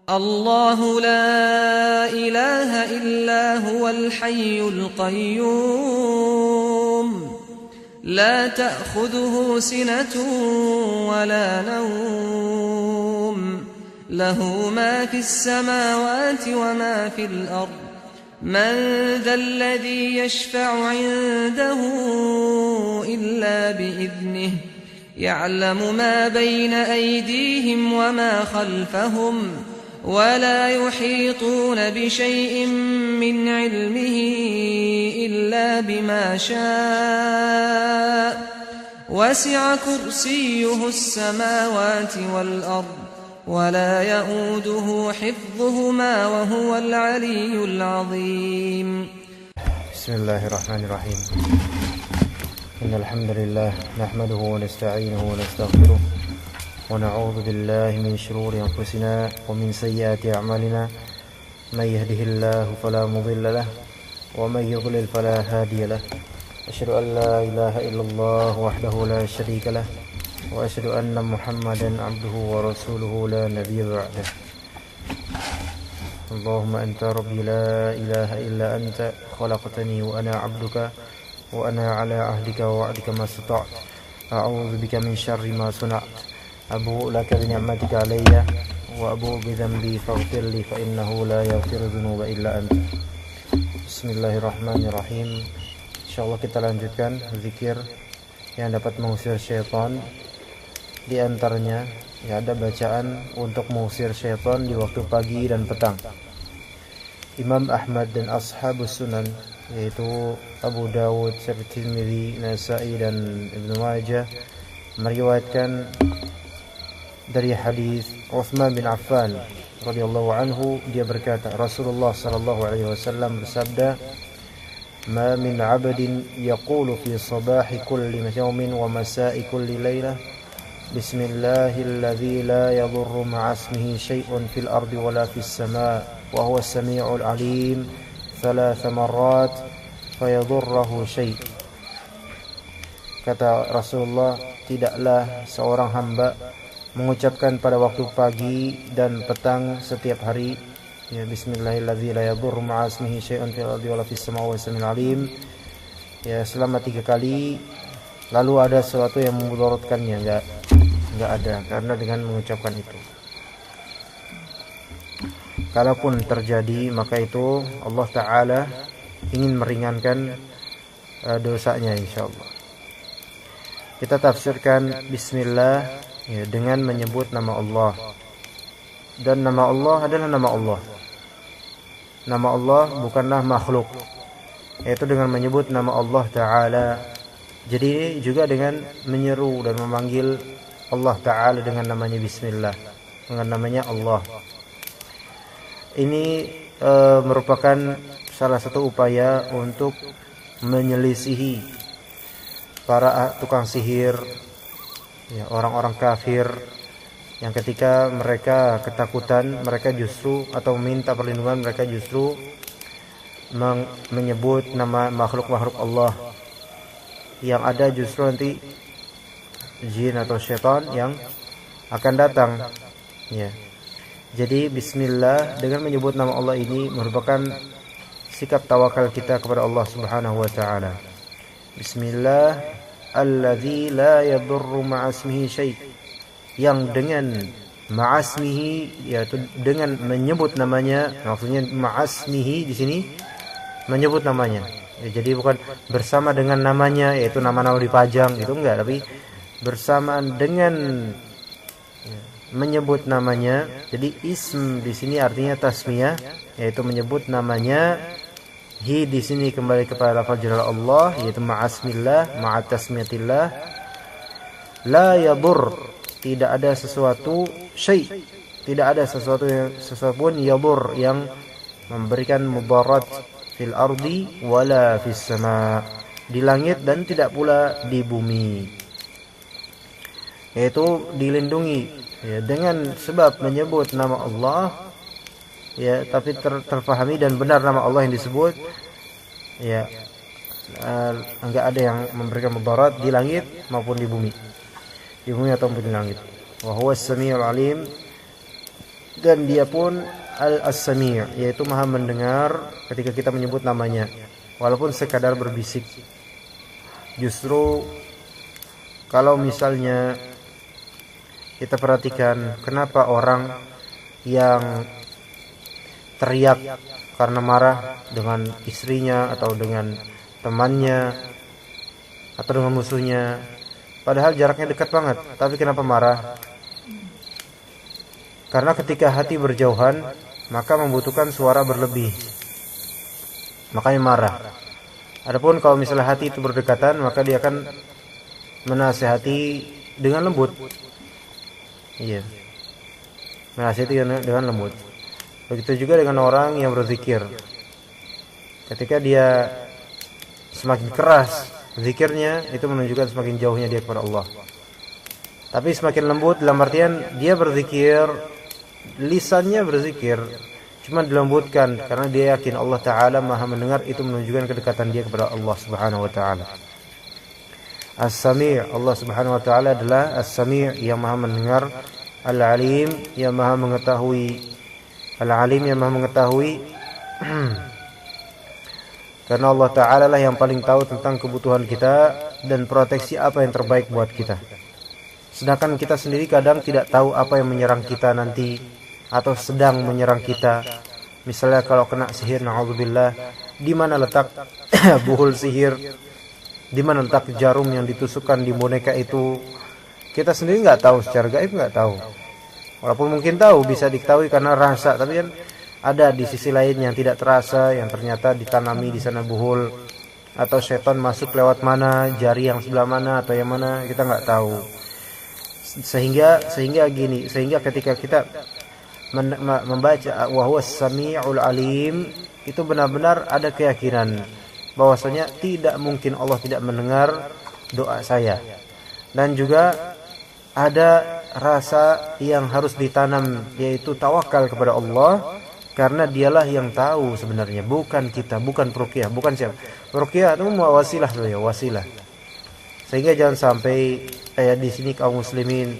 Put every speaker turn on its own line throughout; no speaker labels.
الله لا إله إلا هو الحي القيوم لا تأخذه سنة ولا نوم له ما في السماوات وما في الأرض من ذا الذي يشفع عنده إلا بإذنه يعلم ما بين أيديهم وما خلفهم ولا يحيطون بشيء من علمه إلا بما شاء وسع كرسيه السماوات والأرض ولا يؤوده حفظهما وهو العلي العظيم.
بسم الله الرحمن الرحيم. إن الحمد لله نحمده ونستعينه ونستغفره ونعوذ بالله من شرور أنفسنا ومن سيئات أعمالنا من يهده الله فلا مضل له ومن يضلل فلا هادي له أشهد أن لا إله إلا الله وحده لا شريك له وأشهد أن محمدا عبده ورسوله لا نبي بعده. اللهم أنت ربي لا إله إلا أنت خلقتني وأنا عبدك وأنا على عهدك ووعدك ما استطعت أعوذ بك من شر ما صنعت أبوء لك بنعمتك علي وأبوء بذنبي فاغفر لي فإنه لا يغفر الذنوب إلا أنت. Bismillahirrahmanirrahim. Insyaallah kita lanjutkan zikir yang dapat mengusir syaitan. Di antaranya ada bacaan untuk mengusir syaitan di waktu pagi dan petang. Imam Ahmad dan ashabus sunan yaitu Abu Dawud, Tirmidzi, Nasa'i dan Ibnu Majah meriwayatkan dari hadis Utsman bin Affan radhiyallahu anhu, dia berkata, Rasulullah sallallahu alaihi wasallam bersabda, "Ma min 'abdin yaqulu fi sabahi kulli yawmin wa masa'i kulli lailah Bismillahilladzi la yadurru ma'a ismihi syai'un fil ardi wa la fis sama' wa huwa as-sami'ul 'alim thalath marrat fayadurruhu syai'." Kata Rasulullah, tidaklah seorang hamba mengucapkan pada waktu pagi dan petang setiap hari ya Bismillahilladzi la yadurru ma'a ismihi syai'un fil ardi wa la fis sama' wa huwa as-sami'ul 'alim ya selama 3 kali, lalu ada sesuatu yang memudaratkannya? Enggak ada, karena dengan mengucapkan itu, kalaupun terjadi, maka itu Allah Ta'ala ingin meringankan dosanya insyaallah. Kita tafsirkan Bismillah ya, dengan menyebut nama Allah. Dan nama Allah adalah nama Allah. Nama Allah bukanlah makhluk, yaitu dengan menyebut nama Allah Ta'ala. Jadi juga dengan menyeru dan memanggil Allah Ta'ala dengan namanya Bismillah, dengan namanya Allah. Ini merupakan salah satu upaya untuk menyelisihi para tukang sihir ya, orang-orang kafir yang ketika mereka ketakutan, mereka justru atau meminta perlindungan, mereka justru menyebut nama makhluk-makhluk Allah. Yang ada justru nanti jin atau syaitan yang akan datang ya. Jadi Bismillah dengan menyebut nama Allah ini merupakan sikap tawakal kita kepada Allah Subhanahu wa taala. Bismillah alladzi la yadurru ma'a ismihi syai', yang dengan ma'asmihi yaitu dengan menyebut namanya, maksudnya ma'asmihi di sini menyebut namanya. Ya, jadi bukan bersama dengan namanya yaitu nama-nama dipajang itu enggak, tapi bersamaan dengan ya, menyebut namanya. Jadi ism di sini artinya tasmiyah, yaitu menyebut namanya. Hi di sini kembali kepada lafaz jalal Allah yaitu ma'asmillah, ma'atasmiyatillah. La yadur, tidak ada sesuatu syai', tidak ada sesuatu pun yadur yang memberikan mudarat fil ardi wala fis sama, di langit dan tidak pula di bumi, yaitu dilindungi ya, dengan sebab menyebut nama Allah ya, tapi terfahami dan benar nama Allah yang disebut ya, enggak ada yang memberikan mudarat di langit maupun di bumi ataupun di langit. Wa huwa as-sami'ul 'alim, dan dia pun As-Sami', yaitu Maha mendengar ketika kita menyebut namanya, walaupun sekadar berbisik. Justru kalau misalnya kita perhatikan kenapa orang yang teriak karena marah dengan istrinya atau dengan temannya atau dengan musuhnya, padahal jaraknya dekat banget, tapi kenapa marah? Karena ketika hati berjauhan, maka membutuhkan suara berlebih, makanya marah. Adapun kalau misalnya hati itu berdekatan, maka dia akan menasihati dengan lembut. Iya, menasihati dengan lembut. Begitu juga dengan orang yang berzikir. Ketika dia semakin keras zikirnya, itu menunjukkan semakin jauhnya dia kepada Allah. Tapi semakin lembut dalam artian dia berzikir, lisannya berzikir, cuma dilembutkan karena dia yakin Allah Ta'ala Maha mendengar, itu menunjukkan kedekatan dia kepada Allah Subhanahu Wa Ta'ala. As-Sami', Allah Subhanahu Wa Ta'ala adalah As-Sami' yang Maha mendengar, Al-Alim yang Maha mengetahui. Al-Alim yang Maha mengetahui karena Allah Ta'ala lah yang paling tahu tentang kebutuhan kita dan proteksi apa yang terbaik buat kita. Sedangkan kita sendiri kadang tidak tahu apa yang menyerang kita nanti atau sedang menyerang kita. Misalnya kalau kena sihir, na'udzubillah, di mana letak buhul sihir, di mana letak jarum yang ditusukkan di boneka itu, kita sendiri nggak tahu, secara gaib nggak tahu. Walaupun mungkin tahu, bisa diketahui karena rasa, tapi kan ada di sisi lain yang tidak terasa, yang ternyata ditanami di sana buhul, atau setan masuk lewat mana, jari yang sebelah mana atau yang mana, kita nggak tahu. Sehingga ketika kita membaca wa huwas sami'ul alim, itu benar-benar ada keyakinan bahwasanya tidak mungkin Allah tidak mendengar doa saya. Dan juga ada rasa yang harus ditanam, yaitu tawakal kepada Allah, karena dialah yang tahu sebenarnya, bukan kita, bukan ruqyah, bukan siapa. Ruqyah itu wasilah saja, wasilah. Sehingga jangan sampai di sini kaum muslimin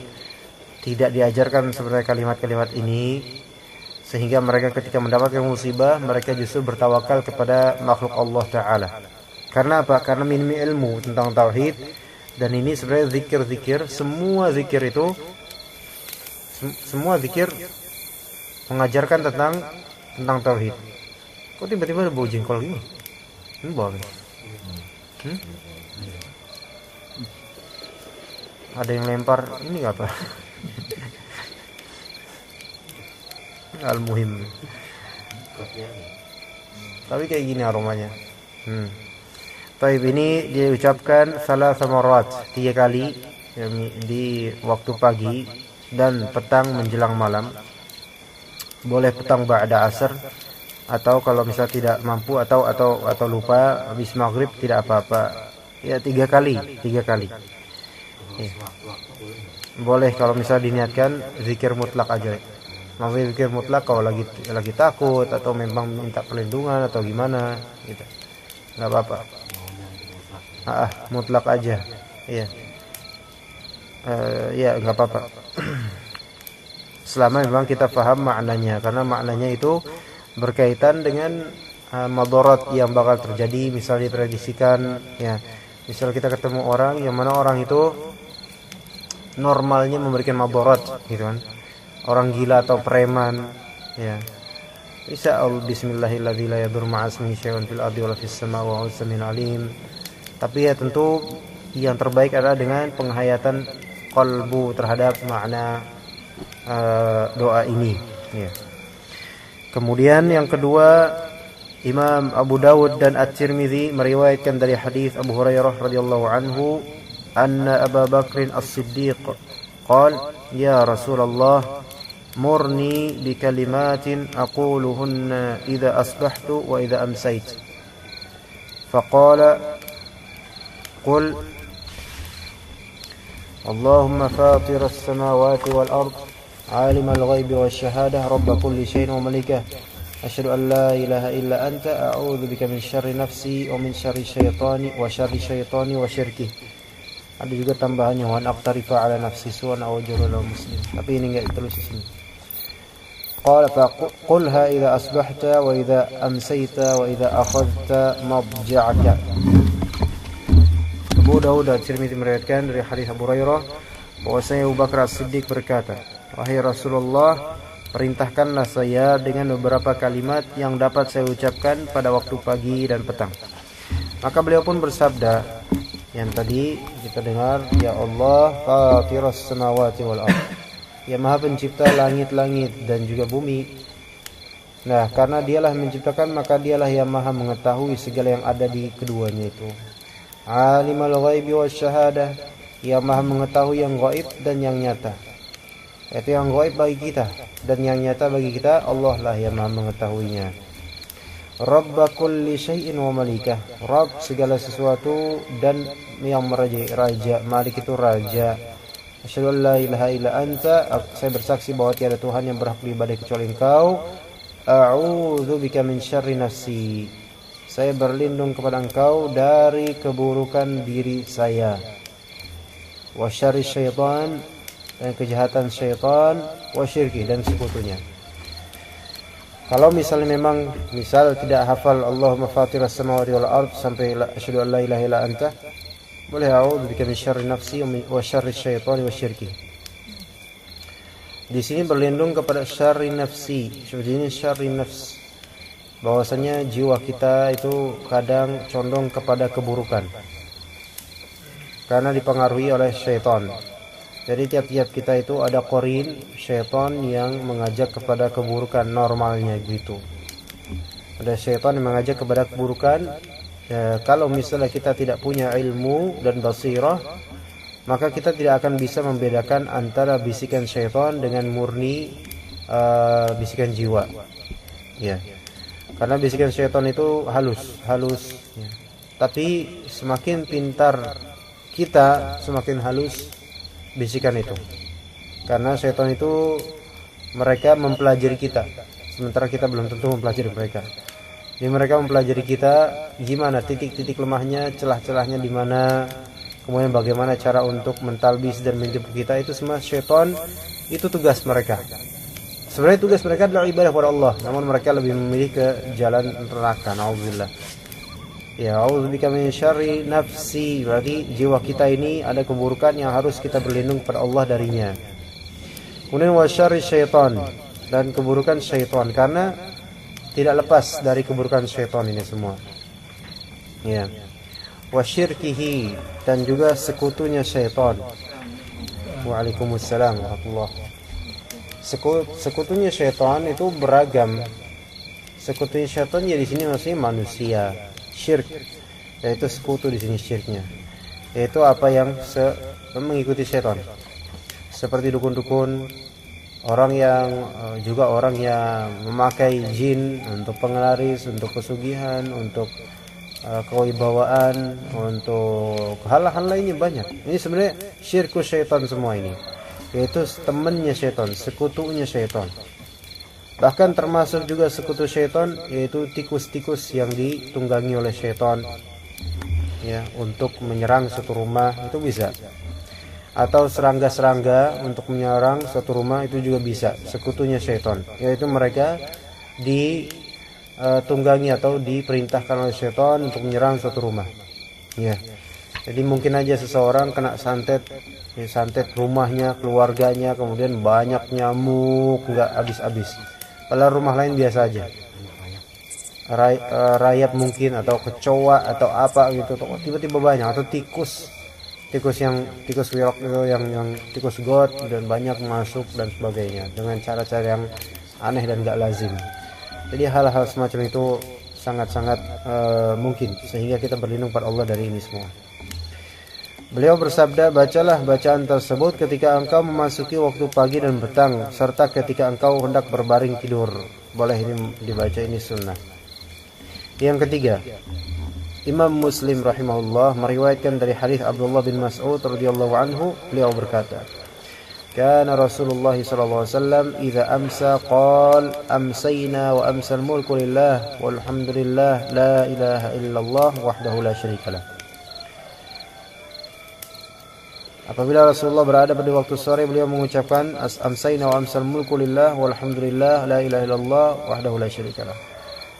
tidak diajarkan sebenarnya kalimat-kalimat ini, sehingga mereka ketika mendapatkan musibah, mereka justru bertawakal kepada makhluk Allah Ta'ala. Karena apa? Karena minimi ilmu tentang tauhid. Dan ini sebenarnya zikir-zikir, semua zikir mengajarkan tentang tauhid. Kok tiba-tiba ada bau jengkol gini? Ini bau apa? Ada yang lempar, ini apa? Al-muhim. Tapi kayak gini aromanya. Taib ini diucapkan salah samarat 3 kali di waktu pagi dan petang menjelang malam. Boleh petang ba'da asar, atau kalau misalnya tidak mampu atau lupa habis maghrib tidak apa-apa. Ya 3 kali. Ya. Boleh kalau misalnya diniatkan zikir mutlak aja. Maksudnya zikir mutlak kalau lagi takut atau memang minta perlindungan atau gimana gitu. Enggak apa-apa. Mutlak aja. Iya. Ya enggak apa-apa. Selama memang kita paham maknanya, karena maknanya itu berkaitan dengan madarat yang bakal terjadi. Misalnya diprediksikan, ya. Misal kita ketemu orang yang mana orang itu normalnya memberikan madarat gitu kan. Orang gila atau preman, ya. Bisa bismillahilladzi la yadurru ma'asmihi syai'un fil ardi wala fis samaa'i wa huwas samiul alim. Tapi ya tentu yang terbaik adalah dengan penghayatan qalbu terhadap makna doa ini, ya. Kemudian yang kedua, Imam Abu Dawud dan At-Tirmidzi meriwayatkan dari hadis Abu Hurairah radhiyallahu anhu, anna Abu Bakr As-Siddiq qala ya Rasulullah murni bi kalimatin aquluhunna idza asbahtu wa idza amsaytu. Faqala qul Allahumma fatir as-samawati wal ard عالم الغيب والشهادة رب كل شيء وملكه أشهد أن لا إله إلا أنت أعوذ بك من شر نفسي ومن شر الشيطان وشر الشيطان وشركه. Ada juga tambahannya wa aqtarifa ala nafsi su'an aw jurul muslim. Tapi ini enggak ditulis di sini. qala faqulha idza asbahta wa idza amsayta wa idza akhadhta madja'aka. Abu Dawud dan Tirmidzi meriwayatkan dari hadis Abu Hurairah bahwasanya Abu Bakar As-Siddiq berkata, "Wahai Rasulullah, perintahkanlah saya dengan beberapa kalimat yang dapat saya ucapkan pada waktu pagi dan petang." Maka beliau pun bersabda, yang tadi kita dengar, "Ya Allah, fatiras samawati wal ardh." Ya Maha Pencipta langit-langit dan juga bumi. Nah, karena Dialah menciptakan, maka Dialah yang Maha mengetahui segala yang ada di keduanya itu. Alimul ghaibi wasyahadah, yang Maha mengetahui yang gaib dan yang nyata. Itu yang gaib bagi kita dan yang nyata bagi kita, Allah lah yang Maha mengetahuinya. Rabb kulli syai'in wa malikah, Rabb segala sesuatu dan yang merajai, raja. Malik itu raja. Asyhadu an la ilaha illa anta, saya bersaksi bahwa tiada Tuhan yang berhak diibadahi kecuali Engkau. A'udzu bika min syarri nafsi, saya berlindung kepada Engkau dari keburukan diri saya. Wa syarri syaitan, dan kejahatan syaitan. Wa syirki, dan sekutunya. Kalau misalnya memang tidak hafal Allahumma fatiras samawati wal ardh sampai asyhadu an la ilaha illa anta, boleh a'udzu bika min syarri nafsi wa syarri syaitan wa syirki. Di sini berlindung kepada syarri nafsi. Sebenarnya syarri nafs, bahwasanya jiwa kita itu kadang condong kepada keburukan karena dipengaruhi oleh syaitan. Jadi tiap-tiap kita itu ada qarin syaitan yang mengajak kepada keburukan, normalnya gitu. Ada syaitan yang mengajak kepada keburukan. Ya, kalau misalnya kita tidak punya ilmu dan basirah, maka kita tidak akan bisa membedakan antara bisikan syaitan dengan murni bisikan jiwa. Ya. Karena bisikan syaitan itu halus. Ya. Tapi semakin pintar kita, semakin halus bisikan itu. Karena syaitan itu mereka mempelajari kita, sementara kita belum tentu mempelajari mereka. Jadi mereka mempelajari kita gimana titik-titik lemahnya, celah-celahnya di mana, kemudian bagaimana cara untuk mentalbis dan menipu kita. Itu semua syaitan, itu tugas mereka. Sebenarnya tugas mereka adalah ibadah kepada Allah, namun mereka lebih memilih ke jalan neraka. Nauzubillah. Ya, a'udzubika min syarri nafsi, berarti jiwa kita ini ada keburukan yang harus kita berlindung kepada Allah darinya. Kemudian wa syarri syaitan, dan keburukan syaitan, karena tidak lepas dari keburukan syaitan ini semua. Ya. Wa syirkihi, dan juga sekutunya syaitan. Waalaikumsalam warahmatullahi. Sekutunya syaitan itu beragam. Sekutunya syaitan ya di sini maksudnya manusia. Syirk, yaitu sekutu di sini syirknya, yaitu apa yang mengikuti syaitan, seperti dukun-dukun, orang yang memakai jin untuk penglaris, untuk pesugihan, untuk kewibawaan, untuk hal-hal lainnya banyak. Ini sebenarnya syirkus syaitan semua ini, yaitu temannya syaitan, sekutunya syaitan. Bahkan termasuk juga sekutu syaitan, yaitu tikus-tikus yang ditunggangi oleh syaitan, ya, untuk menyerang suatu rumah, itu bisa. Atau serangga-serangga untuk menyerang suatu rumah, itu juga bisa, sekutunya syaitan, yaitu mereka ditunggangi atau diperintahkan oleh syaitan untuk menyerang suatu rumah. Ya. Jadi mungkin aja seseorang kena santet rumahnya, keluarganya, kemudian banyak nyamuk, nggak habis-habis. Padahal rumah lain biasa aja, rayap mungkin, atau kecoa atau apa gitu, tiba-tiba banyak, atau tikus wirok itu, yang tikus got, dan banyak masuk dan sebagainya dengan cara-cara yang aneh dan gak lazim. Jadi hal-hal semacam itu sangat-sangat mungkin, sehingga kita berlindung pada Allah dari ini semua. Beliau bersabda, bacalah bacaan tersebut ketika engkau memasuki waktu pagi dan petang, serta ketika engkau hendak berbaring tidur. Boleh ini dibaca, ini sunnah. Yang ketiga, Imam Muslim rahimahullah meriwayatkan dari hadis Abdullah bin Mas'ud radhiyallahu anhu, beliau berkata, kana Rasulullah sallallahu alaihi wasallam idza amsa qala amsayna wa amsal mulku lillah walhamdulillah la ilaha illallah wahdahu la syarika lah. Apabila Rasulullah berada pada waktu sore, beliau mengucapkan amsayna wa amsal mulku lillah walhamdulillah la ilaha illallah wahdahu la syarikalah.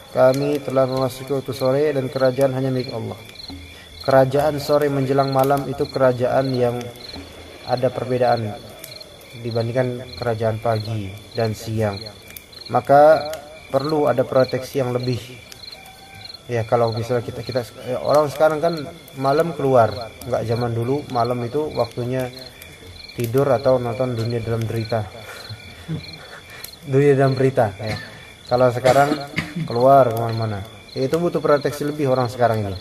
Kami telah memasuki waktu sore dan kerajaan hanya milik Allah. Kerajaan sore menjelang malam itu kerajaan yang ada perbedaan dibandingkan kerajaan pagi dan siang. Maka perlu ada proteksi yang lebih. Ya, kalau misalnya kita orang sekarang kan malam keluar, nggak zaman dulu malam itu waktunya tidur atau nonton Dunia Dalam Derita. Dunia Dalam Berita ya. Kalau sekarang keluar kemana-mana, ya, itu butuh proteksi lebih orang sekarang ini.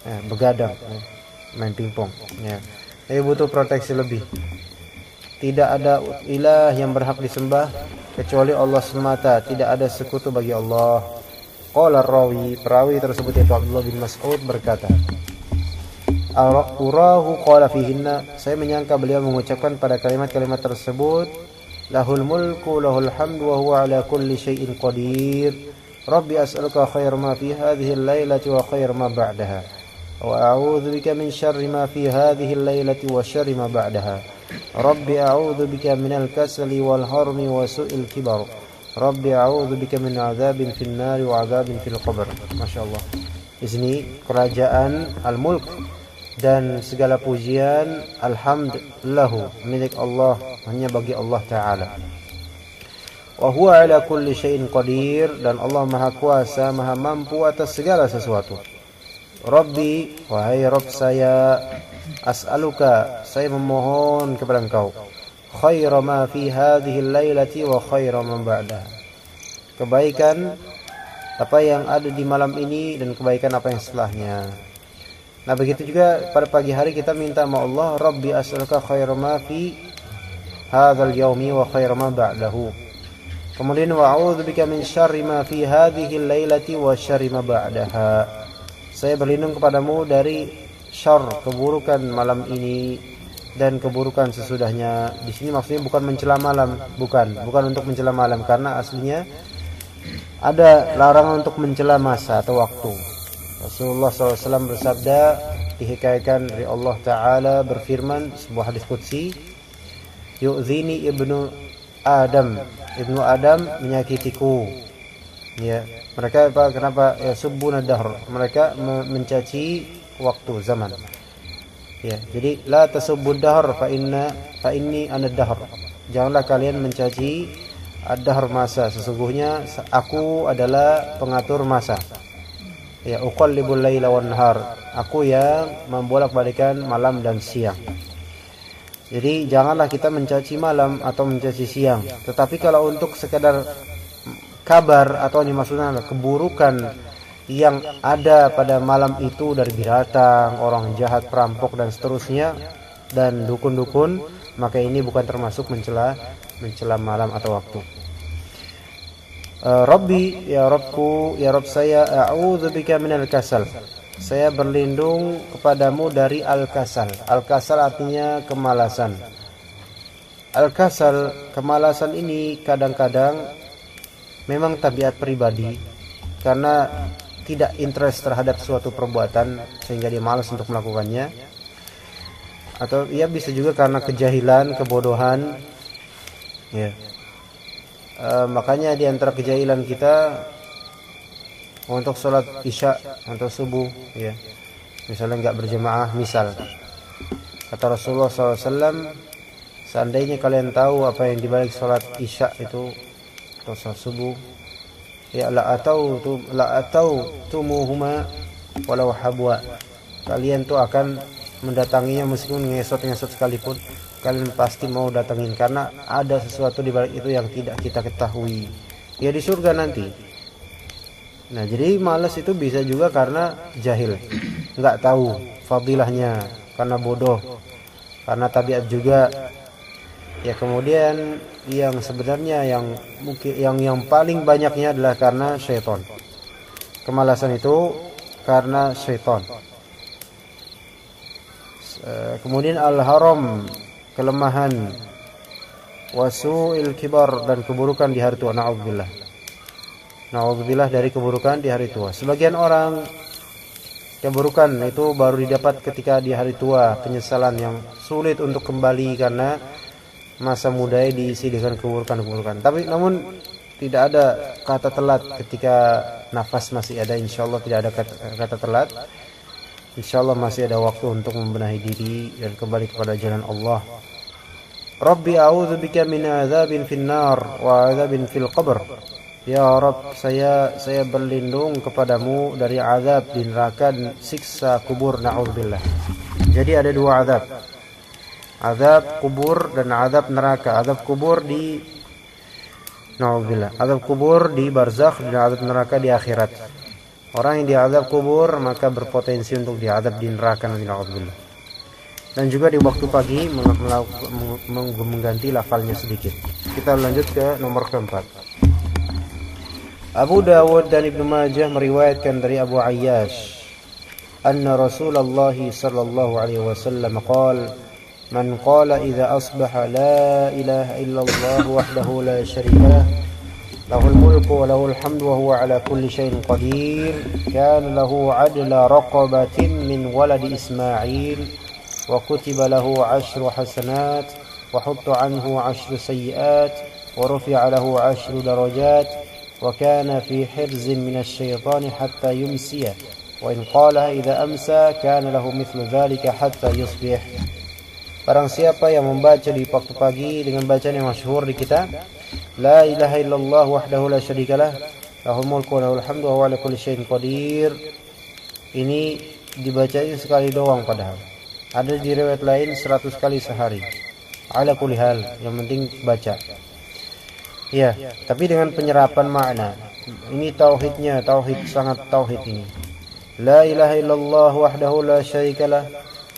Ya, begadang, ya, main pingpong. Ya, butuh proteksi lebih. Tidak ada ilah yang berhak disembah kecuali Allah semata. Tidak ada sekutu bagi Allah. Qala perawi tersebut yaitu Abdullah bin Mas'ud berkata, Urahu qala fihinna, saya menyangka beliau mengucapkan pada kalimat-kalimat tersebut, lahul mulku lahul hamdu wa huwa ala kulli syai'in qadir. Rabbi as'aluka khair ma fi hadhihi al-lailati wa khair ma ba'daha. Wa a'udzu bika min syarri ma fi hadhihi al-lailati wa syarri ma ba'daha. Rabbi a'udzu bika minal kasali wal harmi wa su'il kibar. Rabbi a'udzu bika min 'adzabin fin nari wa 'adzabin fil qabr. Masyaallah. Di sini kerajaan al-mulk dan segala pujian alhamd lahu milik Allah, hanya bagi Allah taala. Wa huwa 'ala kulli syai'in qadir, dan Allah Maha Kuasa, Maha mampu atas segala sesuatu. Rabbi, wahai Rabb saya, as'aluka, saya memohon kepada Engkau, khaira ma fi hadhihi al-lailati wa khaira ma ba'daha, kebaikan apa yang ada di malam ini dan kebaikan apa yang setelahnya. Nah, begitu juga pada pagi hari kita minta sama Allah, Rabbi as'aluka khaira ma fi hadzal yaumi wa khaira ma ba'dahu. Kemudian wa a'udzu bika min syarri ma fi hadhihi al-lailati wa syarri ma ba'daha. Saya berlindung kepadamu dari syarr, keburukan malam ini dan keburukan sesudahnya. Di sini maksudnya bukan mencela malam, bukan untuk mencela malam, karena aslinya ada larangan untuk mencela masa atau waktu. Rasulullah SAW bersabda, dihikayatkan dari Allah Ta'ala berfirman, sebuah hadis qudsi, yu'zini ibnu Adam menyakitiku. Ya, mereka kenapa? Ya, subbuna dahr, mereka mencaci waktu, zaman. Ya, jadi la tasubbud dahr fa inni ana dahr. Janganlah kalian mencaci ad-dahr, masa, sesungguhnya aku adalah pengatur masa. Ya, uqallibul laila wan nahar, aku yang membolak-balikan malam dan siang. Jadi janganlah kita mencaci malam atau mencaci siang. Tetapi kalau untuk sekadar kabar atau ini maksudnya keburukan yang ada pada malam itu dari binatang, orang jahat, perampok dan seterusnya, dan dukun-dukun, maka ini bukan termasuk mencela malam atau waktu. Rabbi, ya Rabbku, ya Rabb saya, a'udzu bika minal kasal. Saya berlindung kepadamu dari al-kasal. Al-kasal artinya kemalasan. Al-kasal, kemalasan ini kadang-kadang memang tabiat pribadi, karena tidak interest terhadap suatu perbuatan sehingga dia malas untuk melakukannya, atau ia bisa juga karena kejahilan, kebodohan. Ya. Makanya di antara kejahilan kita untuk sholat isya atau subuh, ya, misalnya nggak berjamaah, misal kata Rasulullah SAW, seandainya kalian tahu apa yang dibalik sholat isya itu atau sholat subuh, ya la atau tumuhuma walau habwa, kalian tuh akan mendatanginya meskipun ngesot sekalipun, kalian pasti mau datangin, karena ada sesuatu di balik itu yang tidak kita ketahui, ya di surga nanti. Nah, jadi malas itu bisa juga karena jahil, nggak tahu fadilahnya, karena bodoh, karena tabiat juga. Ya, kemudian yang sebenarnya yang mungkin yang paling banyaknya adalah karena syaitan. Kemalasan itu karena syaitan. Kemudian al-haram, kelemahan, wasu'il kibar, dan keburukan di hari tua. Na'udzubillah dari keburukan di hari tua. Sebagian orang Keburukan itu baru didapat ketika di hari tua, penyesalan yang sulit untuk kembali karena masa muda diisi dengan keburukan-keburukan. Tapi namun tidak ada kata telat ketika nafas masih ada, insyaallah tidak ada kata telat. Insyaallah masih ada waktu untuk membenahi diri dan kembali kepada jalan Allah. Rabbi a'udzubika min adzabin finnar wa adzabin fil qabr. Ya Rabb, saya berlindung kepadamu dari azab di neraka dan siksa kubur, na'udzubillah. Jadi ada dua azab. Azab kubur dan azab neraka. Azab kubur di na'udzubillah. Azab kubur di barzakh dan azab neraka di akhirat. Orang yang diazab kubur maka berpotensi untuk diazab di neraka, na'udzubillah. Dan juga di waktu pagi mengganti lafalnya sedikit. Kita lanjut ke nomor keempat. Abu Dawud dan Ibnu Majah meriwayatkan dari Abu Ayyash, anna Rasulullah sallallahu alaihi wasallam qala, man qala idza asbaha la ilaha illallah wahdahu la syarika lah, lahul mulku wa lahul hamdu wa huwa ala kulli syai'in qadir, kana lahu adla raqabatin min waladi Ismail wa kutiba lahu 10 hasanat wa hutta anhu 10 sayyi'at wa rufi'a lahu 10 darajat وكان في حرز من الشيطان حتى يمسي وإن قالها إذا أمسى كان له مثل ذلك حتى يصبح. Barang siapa yang membaca di waktu pagi dengan bacaan yang masyhur di kita, la ilaha illallah wahdahu la syarikalah, lahul mulku wa lahul hamdu wa huwa ala kulli syai'in qadir. Ini dibacanya sekali doang, padahal ada di riwayat lain 100 kali sehari. Ala kulli hal, yang penting baca. Ya, tapi dengan penyerapan makna. Ini tauhidnya, sangat tauhid ini. La ilaha illallah wahdahu la syarikalah.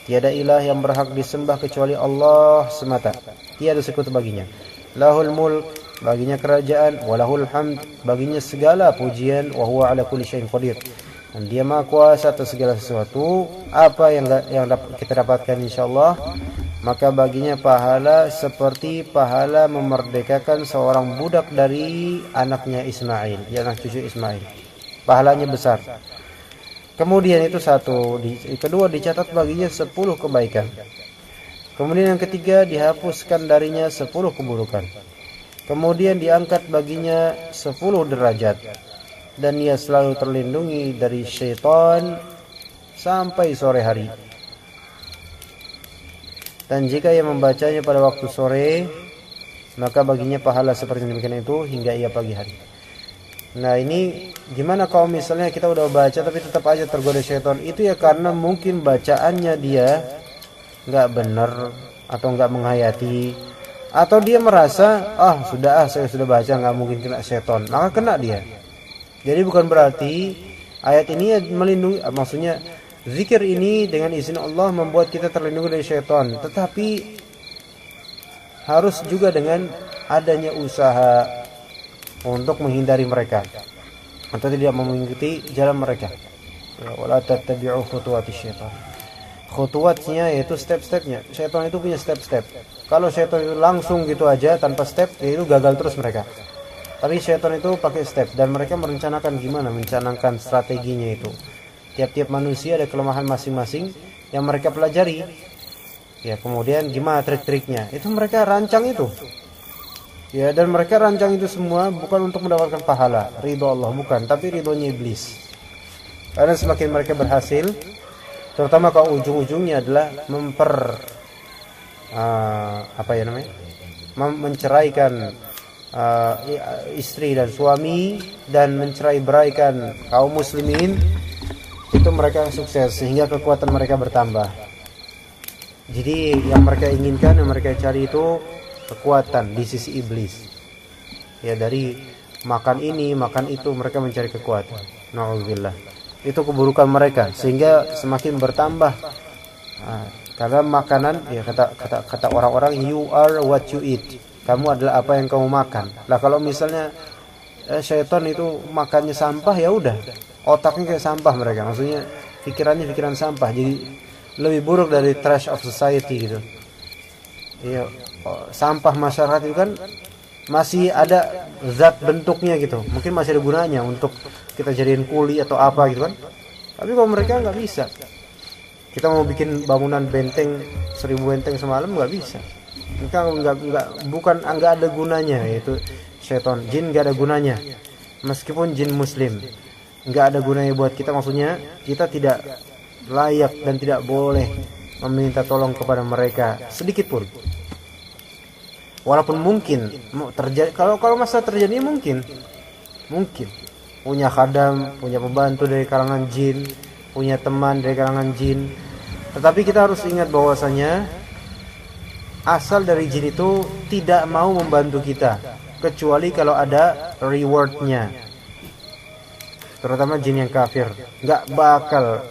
Tiada ilah yang berhak disembah kecuali Allah semata. Tiada sekutu baginya. Lahul mulk, baginya kerajaan, walahul hamd, baginya segala pujian, wa huwa ala kulli syai'in qadir. Dan dia Maha Kuasa atas segala sesuatu. Apa yang kita dapatkan insyaallah, maka baginya pahala seperti pahala memerdekakan seorang budak dari anaknya Ismail, anak cucu Ismail. Pahalanya besar. Kemudian itu satu, kedua dicatat baginya 10 kebaikan. Kemudian yang ketiga dihapuskan darinya 10 keburukan. Kemudian diangkat baginya 10 derajat. Dan ia selalu terlindungi dari syaitan sampai sore hari. Dan jika ia membacanya pada waktu sore, maka baginya pahala seperti demikian itu hingga ia pagi hari. Nah, ini gimana kalau misalnya kita udah baca tapi tetap aja tergoda syaitan? Itu ya karena mungkin bacaannya dia nggak benar atau nggak menghayati, atau dia merasa saya sudah baca nggak mungkin kena syaitan, maka kena dia. Jadi bukan berarti ayat ini melindungi, maksudnya zikir ini dengan izin Allah membuat kita terlindungi dari syaitan, tetapi harus juga dengan adanya usaha untuk menghindari mereka atau tidak mengikuti jalan mereka. Wala tattabi'u khutuwatis syaitan. Khutuwatnya yaitu step-stepnya. Syaitan itu punya step-step. Kalau syaitan itu langsung gitu aja tanpa step, itu gagal terus mereka. Tapi syaitan itu pakai step, dan mereka merencanakan gimana, mencanangkan strateginya itu. Tiap-tiap manusia ada kelemahan masing-masing yang mereka pelajari. Ya, kemudian gimana trik-triknya? Itu mereka rancang itu. Ya, dan mereka rancang itu semua bukan untuk mendapatkan pahala, ridho Allah, bukan, tapi ridhonya iblis. Karena semakin mereka berhasil, terutama kalau ujung-ujungnya adalah menceraikan istri dan suami dan mencerai-beraikan kaum muslimin, itu mereka sukses sehingga kekuatan mereka bertambah. Jadi yang mereka inginkan, yang mereka cari itu kekuatan di sisi iblis. Ya, dari makan ini, makan itu, mereka mencari kekuatan. Na'udzubillah. Itu keburukan mereka sehingga semakin bertambah. Karena makanan, ya kata orang-orang, you are what you eat. Kamu adalah apa yang kamu makan. Lah kalau misalnya syaitan itu makannya sampah, ya udah, otaknya kayak sampah mereka. Maksudnya pikirannya pikiran sampah. Jadi lebih buruk dari trash of society gitu. Iya, sampah masyarakat itu kan masih ada zat bentuknya gitu. Mungkin masih ada gunanya untuk kita jadiin kuli atau apa gitu kan. Tapi kalau mereka nggak bisa. Kita mau bikin bangunan benteng 1000 benteng semalam nggak bisa. Mereka nggak ada gunanya, yaitu setan, jin nggak ada gunanya. Meskipun jin muslim nggak ada gunanya buat kita, maksudnya kita tidak layak dan tidak boleh meminta tolong kepada mereka sedikit pun. Walaupun mungkin terjadi, kalau masalah terjadi mungkin punya khadam, punya pembantu dari kalangan jin, punya teman dari kalangan jin. Tetapi kita harus ingat bahwasanya asal dari jin itu tidak mau membantu kita kecuali kalau ada rewardnya. Terutama jin yang kafir, nggak bakal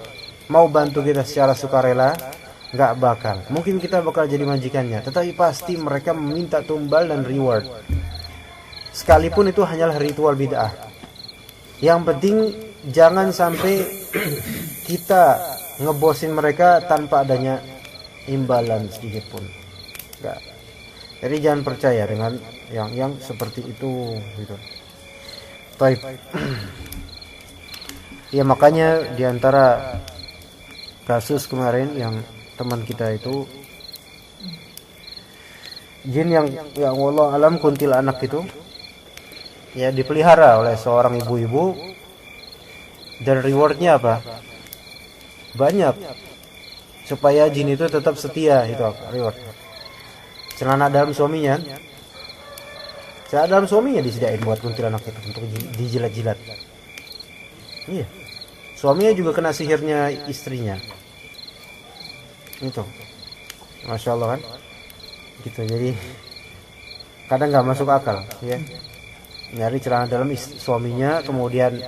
mau bantu kita secara sukarela, nggak bakal. Mungkin kita bakal jadi majikannya, tetapi pasti mereka meminta tumbal dan reward. Sekalipun itu hanyalah ritual bid'ah. Yang penting jangan sampai kita ngebosin mereka tanpa adanya imbalan sedikit pun. Enggak. Jadi jangan percaya dengan yang seperti itu gitu. Baik. Ya makanya diantara kasus kemarin yang teman kita itu jin yang wallahu alam kuntilanak itu ya dipelihara oleh seorang ibu-ibu, dan rewardnya apa? Banyak, supaya jin itu tetap setia. Itu reward. Celana dalam suaminya disediain buat kuntilanak itu untuk dijilat-jilat. Iya, suaminya juga kena sihirnya istrinya. Itu Masya Allah kan gitu. Jadi kadang nggak masuk akal ya, nyari celana dalam suaminya, kemudian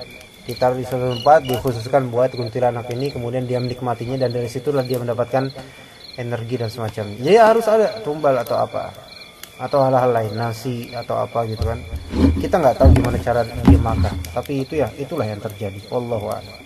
ditaruh di suatu tempat dikhususkan buat kuntilanak ini, kemudian dia menikmatinya, dan dari situlah dia mendapatkan energi dan semacamnya. Jadi harus ada tumbal atau apa, atau hal-hal lain, nasi atau apa gitu kan. Kita nggak tahu gimana cara dia makan, tapi itulah yang terjadi. Wallahu a'lam.